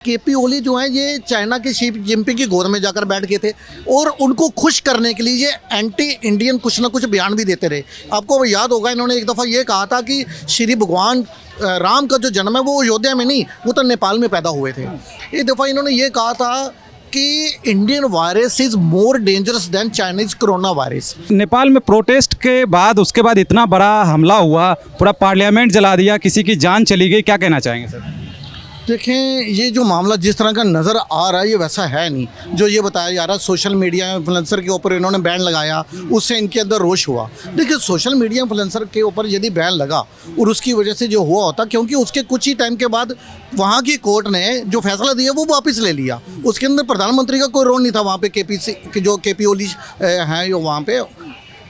KP ओली जो है ये चाइना के शी जिनपिंग की गोद में जाकर बैठ गए थे और उनको खुश करने के लिए ये एंटी इंडियन कुछ ना कुछ बयान भी देते रहे। आपको याद होगा इन्होंने एक दफ़ा ये कहा था कि श्री भगवान राम का जो जन्म है वो अयोध्या में नहीं, वो तो नेपाल में पैदा हुए थे। एक दफ़ा इन्होंने ये कहा था कि Indian virus is more dangerous than Chinese corona virus. Nepal में प्रोटेस्ट के बाद उसके बाद इतना बड़ा हमला हुआ, पूरा पार्लियामेंट जला दिया, किसी की जान चली गई, क्या कहना चाहेंगे सर? देखें, ये जो मामला जिस तरह का नज़र आ रहा है ये वैसा है नहीं जो ये बताया जा रहा है। सोशल मीडिया इन्फ्लुएंसर के ऊपर इन्होंने बैन लगाया, उससे इनके अंदर रोष हुआ। देखिए, सोशल मीडिया इन्फ्लुएंसर के ऊपर यदि बैन लगा और उसकी वजह से जो हुआ होता, क्योंकि उसके कुछ ही टाइम के बाद वहाँ की कोर्ट ने जो फैसला दिया वो वापस ले लिया। उसके अंदर प्रधानमंत्री का कोई रोल नहीं था वहाँ पे, केपी ओली हैं जो वहाँ पे।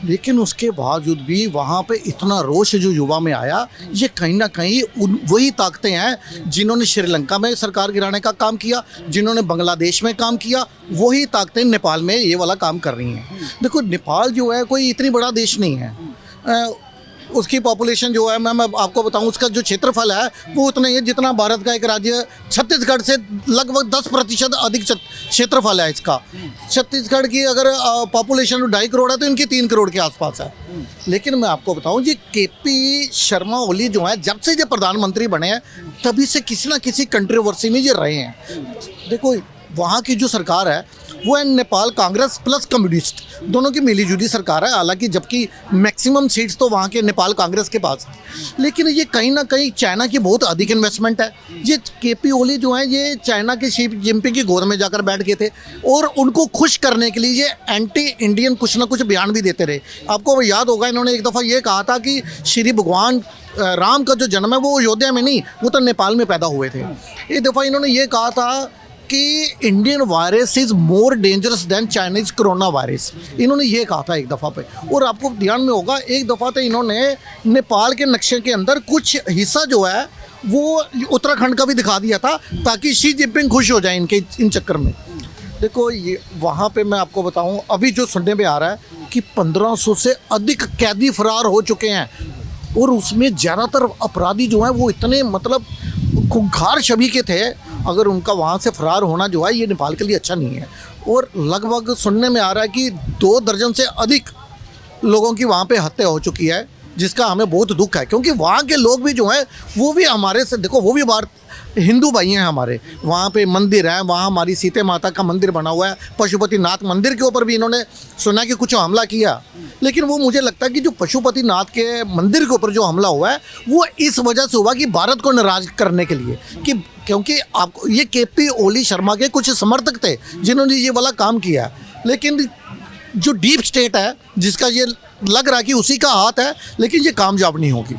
लेकिन उसके बावजूद भी वहाँ पे इतना रोष जो युवा में आया, ये कहीं ना कहीं वही ताकतें हैं जिन्होंने श्रीलंका में सरकार गिराने का काम किया, जिन्होंने बांग्लादेश में काम किया, वही ताकतें नेपाल में ये वाला काम कर रही हैं। देखो, नेपाल जो है कोई इतनी बड़ा देश नहीं है। उसकी पॉपुलेशन जो है, मैं आपको बताऊं, उसका जो क्षेत्रफल है वो उतना ही है जितना भारत का एक राज्य छत्तीसगढ़ से लगभग 10% अधिक क्षेत्रफल है इसका। छत्तीसगढ़ की अगर पॉपुलेशन 2.5 करोड़ है तो इनकी 3 करोड़ के आसपास है। लेकिन मैं आपको बताऊं, ये केपी शर्मा ओली जो है जब से ये प्रधानमंत्री बने हैं तभी से किसी ना किसी कंट्रोवर्सी में ये रहे हैं। देखो, वहाँ की जो सरकार है वो है नेपाल कांग्रेस प्लस कम्युनिस्ट, दोनों की मिलीजुली सरकार है। हालांकि जबकि मैक्सिमम सीट्स तो वहाँ के नेपाल कांग्रेस के पास है, लेकिन ये कहीं ना कहीं चाइना की बहुत अधिक इन्वेस्टमेंट है। ये केपी ओली जो है ये चाइना के शी जिनपिंग की गोद में जाकर बैठ गए थे और उनको खुश करने के लिए ये एंटी इंडियन कुछ ना कुछ बयान भी देते रहे। आपको याद होगा इन्होंने एक दफ़ा ये कहा था कि श्री भगवान राम का जो जन्म है वो अयोध्या में नहीं, वो तो नेपाल में पैदा हुए थे। एक दफ़ा इन्होंने ये कहा था कि Indian virus is more dangerous than Chinese corona virus. इन्होंने ये कहा था एक दफ़ा पे। और आपको ध्यान में होगा एक दफ़ा तो इन्होंने नेपाल के नक्शे के अंदर कुछ हिस्सा जो है वो उत्तराखंड का भी दिखा दिया था ताकि शी जिनपिंग खुश हो जाए इनके इन चक्कर में। देखो, ये वहाँ पे मैं आपको बताऊँ, अभी जो सुनने में आ रहा है कि 1500 से अधिक कैदी फरार हो चुके हैं और उसमें ज़्यादातर अपराधी जो हैं वो इतने मतलब खूंखार छवि के थे। अगर उनका वहाँ से फरार होना जो है ये नेपाल के लिए अच्छा नहीं है। और लगभग सुनने में आ रहा है कि 2 दर्जन से अधिक लोगों की वहाँ पे हत्या हो चुकी है, जिसका हमें बहुत दुख है। क्योंकि वहाँ के लोग भी जो हैं वो भी हमारे से, देखो, वो भी हिंदू भाई हैं हमारे। वहाँ पे मंदिर है, वहाँ हमारी सीते माता का मंदिर बना हुआ है। पशुपतिनाथ मंदिर के ऊपर भी इन्होंने सुना कि कुछ हमला किया, लेकिन वो मुझे लगता है कि जो पशुपतिनाथ के मंदिर के ऊपर जो हमला हुआ है वो इस वजह से हुआ कि भारत को नाराज़ करने के लिए, कि क्योंकि आपको ये केपी ओली शर्मा के कुछ समर्थक थे जिन्होंने ये वाला काम किया। लेकिन जो डीप स्टेट है जिसका ये लग रहा है कि उसी का हाथ है, लेकिन ये कामयाब नहीं होगी।